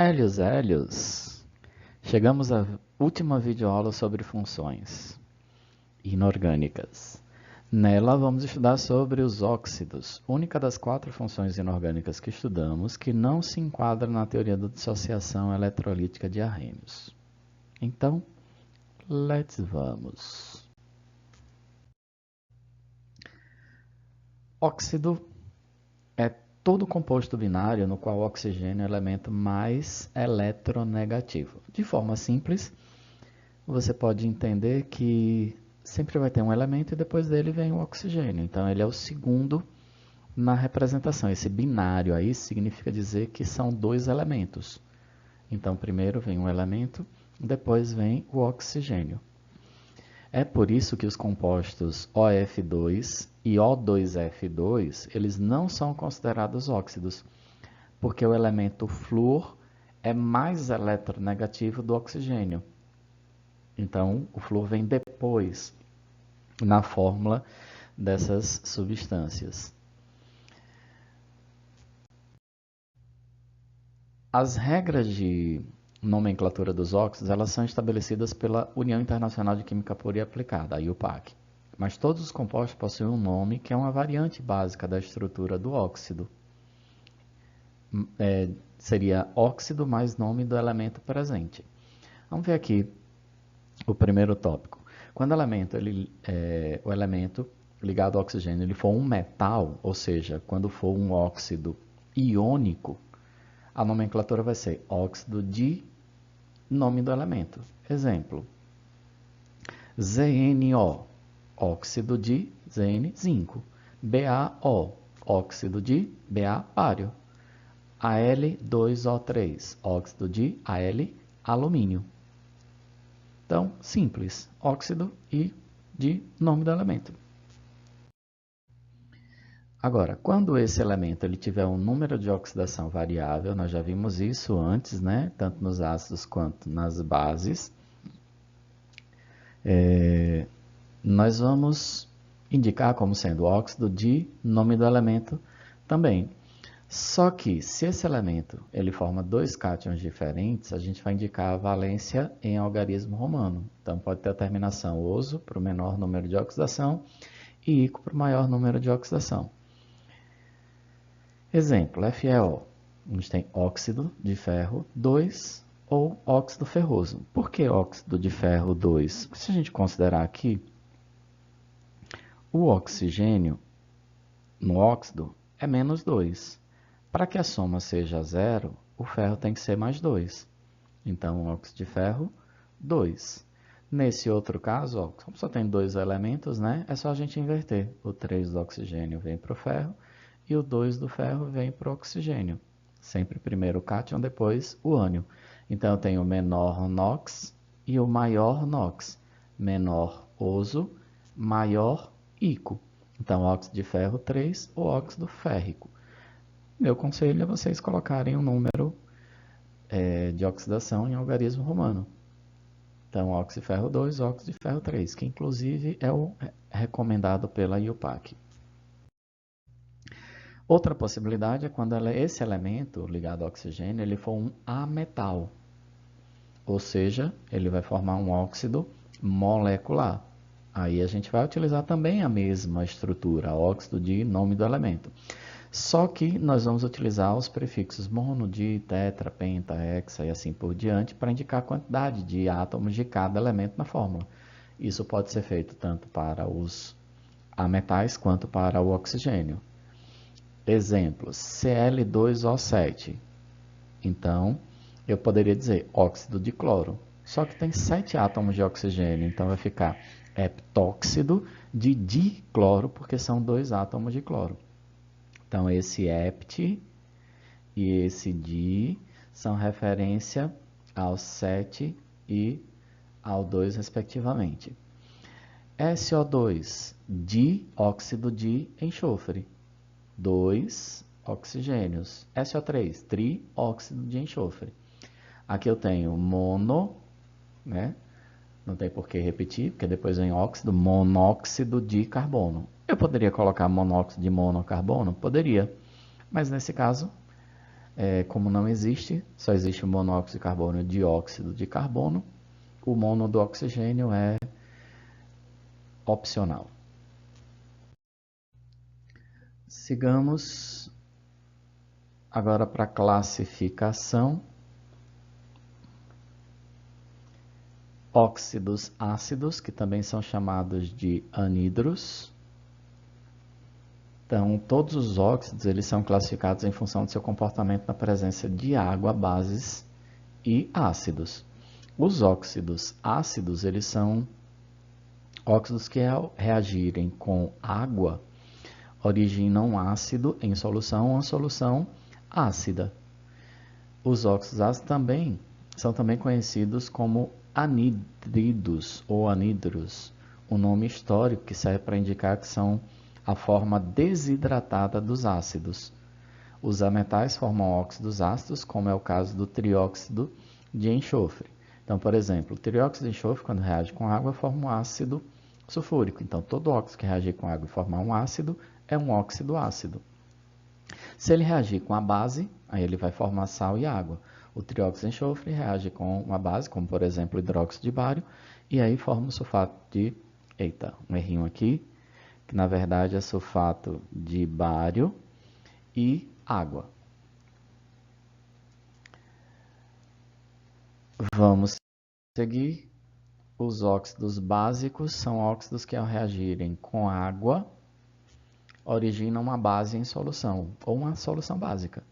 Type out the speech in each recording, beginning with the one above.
Hélios, Hélios! Chegamos à última videoaula sobre funções inorgânicas. Nela vamos estudar sobre os óxidos, única das 4 funções inorgânicas que estudamos que não se enquadra na teoria da dissociação eletrolítica de Arrhenius. Então, vamos! Óxido é todo composto binário no qual o oxigênio é o elemento mais eletronegativo. De forma simples, você pode entender que sempre vai ter um elemento e depois dele vem o oxigênio. Então, ele é o segundo na representação. Esse binário aí significa dizer que são 2 elementos. Então, primeiro vem um elemento, depois vem o oxigênio. É por isso que os compostos OF2 e O2F2, eles não são considerados óxidos, porque o elemento flúor é mais eletronegativo do oxigênio. Então, o flúor vem depois na fórmula dessas substâncias. As regras de nomenclatura dos óxidos, elas são estabelecidas pela União Internacional de Química Pura e Aplicada, a IUPAC. Mas todos os compostos possuem um nome que é uma variante básica da estrutura do óxido. Seria óxido mais nome do elemento presente. Vamos ver aqui o primeiro tópico. Quando o elemento ligado ao oxigênio ele for um metal, ou seja, quando for um óxido iônico, a nomenclatura vai ser óxido de nome do elemento. Exemplo, ZNO, óxido de Zn, zinco. BaO, óxido de Ba, bário. Al2O3, óxido de Al, alumínio. Então, simples, óxido e de nome do elemento. Agora, quando esse elemento ele tiver um número de oxidação variável, nós já vimos isso antes, né? Tanto nos ácidos quanto nas bases, nós vamos indicar como sendo óxido de nome do elemento também. Só que, se esse elemento ele forma 2 cátions diferentes, a gente vai indicar a valência em algarismo romano. Então, pode ter a terminação oso para o menor número de oxidação e ico para o maior número de oxidação. Exemplo, FeO. A gente tem óxido de ferro 2 ou óxido ferroso. Por que óxido de ferro 2? Se a gente considerar aqui, o oxigênio no óxido é menos 2. Para que a soma seja 0, o ferro tem que ser mais 2. Então, óxido de ferro, 2. Nesse outro caso, ó, como só tem 2 elementos, né, é só a gente inverter. O 3 do oxigênio vem para o ferro e o 2 do ferro vem para o oxigênio. Sempre primeiro o cátion, depois o ânion. Então, eu tenho o menor NOx e o maior NOx. Menor oso, maior ico. Então, óxido de ferro 3, o óxido férrico. Meu conselho é vocês colocarem um número de oxidação em algarismo romano. Então, óxido de ferro 2, óxido de ferro 3, que inclusive é o recomendado pela IUPAC. Outra possibilidade é quando esse elemento ligado ao oxigênio ele for um ametal, ou seja, ele vai formar um óxido molecular. Aí a gente vai utilizar também a mesma estrutura, óxido de nome do elemento. Só que nós vamos utilizar os prefixos mono, di, tetra, penta, hexa e assim por diante para indicar a quantidade de átomos de cada elemento na fórmula. Isso pode ser feito tanto para os ametais quanto para o oxigênio. Exemplo, Cl2O7. Então, eu poderia dizer óxido de cloro. Só que tem 7 átomos de oxigênio, então vai ficar heptóxido de dicloro, porque são 2 átomos de cloro. Então, esse hept e esse di são referência ao 7 e ao 2, respectivamente. SO2, dióxido de enxofre. 2 oxigênios. SO3, trióxido de enxofre. Aqui eu tenho mono, né? Não tem por que repetir, porque depois vem óxido, monóxido de carbono. Eu poderia colocar monóxido de monocarbono? Poderia. Mas nesse caso, como não existe, só existe o monóxido de carbono e o dióxido de carbono, o mono do oxigênio é opcional. Sigamos agora para a classificação. Óxidos ácidos, que também são chamados de anidros. Então, todos os óxidos eles são classificados em função do seu comportamento na presença de água, bases e ácidos. Os óxidos ácidos, eles são óxidos que, ao reagirem com água, originam ácido em solução, uma solução ácida. Os óxidos ácidos também são também conhecidos como anidridos ou anidros, um nome histórico que serve para indicar que são a forma desidratada dos ácidos. Os ametais formam óxidos ácidos, como é o caso do trióxido de enxofre. Então, por exemplo, o trióxido de enxofre, quando reage com água, forma um ácido sulfúrico. Então, todo óxido que reagir com água e formar um ácido é um óxido ácido. Se ele reagir com a base, aí ele vai formar sal e água. O trióxido de enxofre reage com uma base, como por exemplo o hidróxido de bário, e aí forma o sulfato de... Eita, um errinho aqui, que na verdade é sulfato de bário e água. Vamos seguir. Os óxidos básicos são óxidos que ao reagirem com água, originam uma base em solução, ou uma solução básica.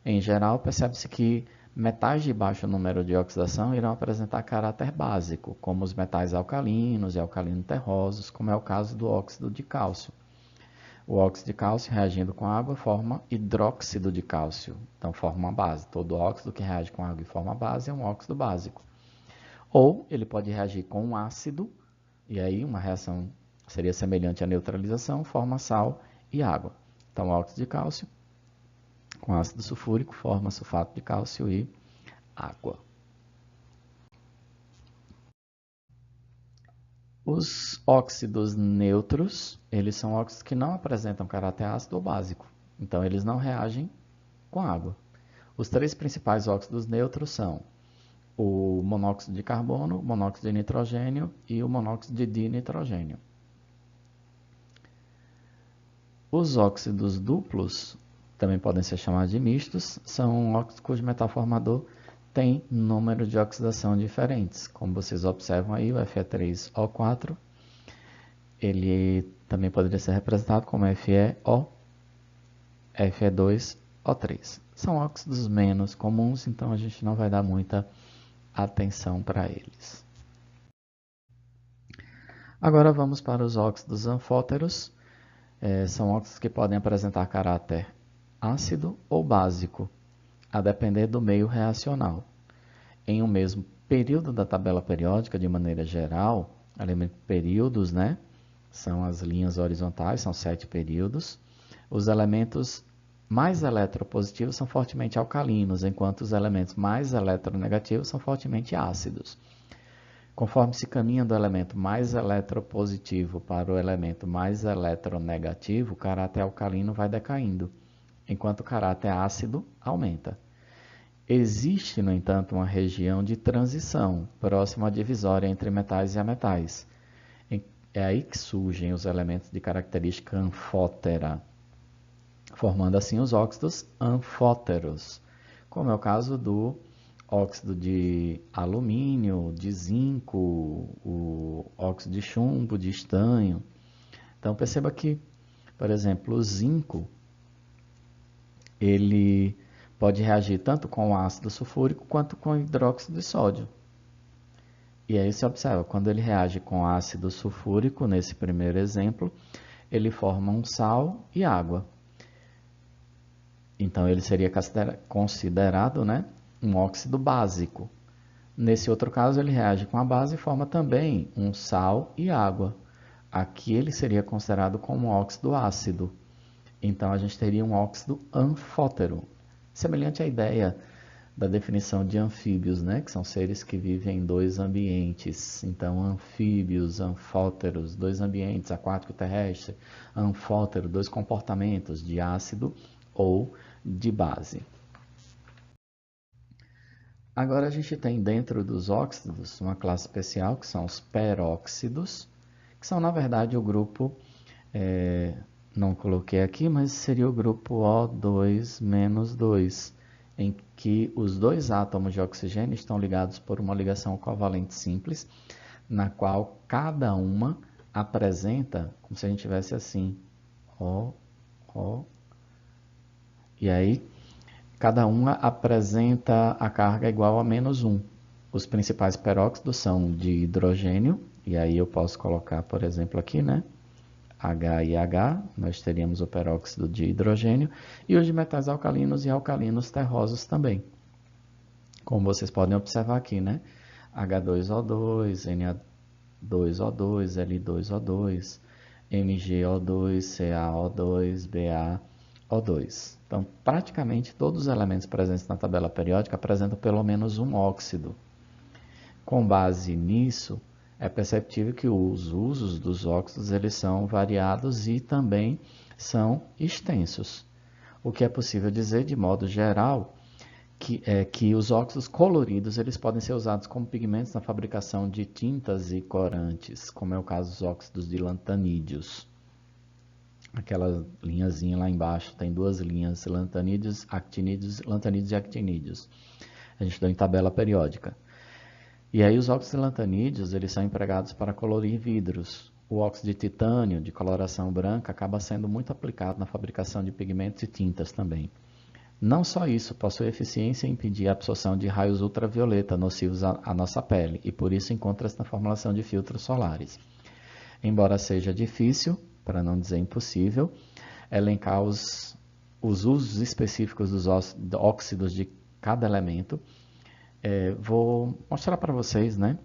Em geral, percebe-se que metais de baixo número de oxidação irão apresentar caráter básico, como os metais alcalinos e alcalino-terrosos, como é o caso do óxido de cálcio. O óxido de cálcio, reagindo com água, forma hidróxido de cálcio, então forma uma base. Todo óxido que reage com água e forma base é um óxido básico. Ou ele pode reagir com um ácido, e aí uma reação seria semelhante à neutralização, forma sal e água. Então, óxido de cálcio com ácido sulfúrico forma sulfato de cálcio e água. Os óxidos neutros, eles são óxidos que não apresentam caráter ácido ou básico, então eles não reagem com água. Os três principais óxidos neutros são o monóxido de carbono, o monóxido de nitrogênio e o monóxido de dinitrogênio. Os óxidos duplos, também podem ser chamados de mistos, são óxidos cujo metal formador tem número de oxidação diferentes. Como vocês observam aí, o Fe3O4, ele também poderia ser representado como FeO, Fe2O3. São óxidos menos comuns, então a gente não vai dar muita atenção para eles. Agora vamos para os óxidos anfóteros. São óxidos que podem apresentar caráter ácido ou básico, a depender do meio reacional. Em um mesmo período da tabela periódica, de maneira geral, períodos, né? São as linhas horizontais, são 7 períodos. Os elementos mais eletropositivos são fortemente alcalinos, enquanto os elementos mais eletronegativos são fortemente ácidos. Conforme se caminha do elemento mais eletropositivo para o elemento mais eletronegativo, o caráter alcalino vai decaindo, enquanto o caráter ácido aumenta. Existe, no entanto, uma região de transição, próxima à divisória entre metais e ametais. É aí que surgem os elementos de característica anfótera, formando assim os óxidos anfóteros, como é o caso do óxido de alumínio, de zinco, o óxido de chumbo, de estanho. Então perceba que, por exemplo, o zinco, ele pode reagir tanto com o ácido sulfúrico quanto com o hidróxido de sódio. E aí se observa, quando ele reage com ácido sulfúrico, nesse primeiro exemplo, ele forma um sal e água. Então ele seria considerado, né, um óxido básico. Nesse outro caso, ele reage com a base e forma também um sal e água. Aqui ele seria considerado como um óxido ácido. Então a gente teria um óxido anfótero, semelhante à ideia da definição de anfíbios, né? Que são seres que vivem em dois ambientes. Então, anfíbios, anfóteros, dois ambientes, aquático e terrestre. Anfótero, dois comportamentos, de ácido ou de base. Agora a gente tem dentro dos óxidos uma classe especial, que são os peróxidos, que são na verdade o grupo, não coloquei aqui, mas seria o grupo O2 menos 2, em que os dois átomos de oxigênio estão ligados por uma ligação covalente simples, na qual cada uma apresenta, como se a gente tivesse assim, O, O, e aí cada uma apresenta a carga igual a menos 1. Os principais peróxidos são de hidrogênio, e aí eu posso colocar, por exemplo, aqui, né? H e H, nós teríamos o peróxido de hidrogênio, e os de metais alcalinos e alcalinos terrosos também. Como vocês podem observar aqui, né? H2O2, Na2O2, L2O2, MgO2, CaO2, BaO2. Então, praticamente todos os elementos presentes na tabela periódica apresentam pelo menos um óxido. Com base nisso, é perceptível que os usos dos óxidos eles são variados e também são extensos. O que é possível dizer, de modo geral, que os óxidos coloridos eles podem ser usados como pigmentos na fabricação de tintas e corantes, como é o caso dos óxidos de lantanídeos. Aquela linhazinha lá embaixo tem duas linhas, lantanídeos, actinídeos, lantanídeos e actinídeos. A gente dá em tabela periódica. E aí os óxidos de lantanídeos eles são empregados para colorir vidros. O óxido de titânio, de coloração branca, acaba sendo muito aplicado na fabricação de pigmentos e tintas também. Não só isso, possui eficiência em impedir a absorção de raios ultravioleta nocivos à nossa pele, e por isso encontra-se na formulação de filtros solares. Embora seja difícil, para não dizer impossível, elencar os usos específicos dos óxidos de cada elemento, vou mostrar para vocês, né,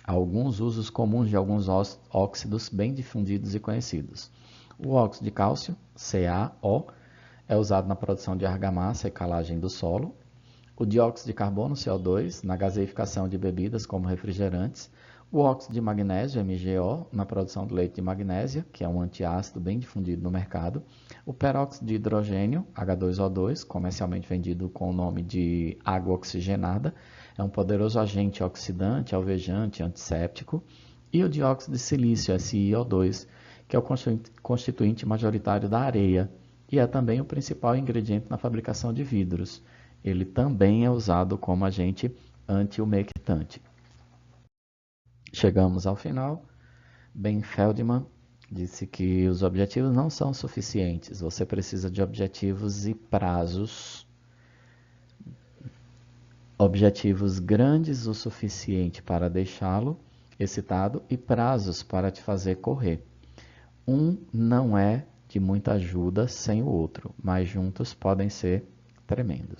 alguns usos comuns de alguns óxidos bem difundidos e conhecidos. O óxido de cálcio, CaO, é usado na produção de argamassa e calagem do solo. O dióxido de carbono, CO2, na gaseificação de bebidas como refrigerantes. O óxido de magnésio, MgO, na produção do leite de magnésia, que é um antiácido bem difundido no mercado. O peróxido de hidrogênio, H2O2, comercialmente vendido com o nome de água oxigenada, é um poderoso agente oxidante, alvejante, antisséptico. E o dióxido de silício, SiO2, que é o constituinte majoritário da areia, e é também o principal ingrediente na fabricação de vidros. Ele também é usado como agente antiumectante. Chegamos ao final. Ben Feldman disse que os objetivos não são suficientes. Você precisa de objetivos e prazos. Objetivos grandes o suficiente para deixá-lo excitado e prazos para te fazer correr. Um não é de muita ajuda sem o outro, mas juntos podem ser tremendos.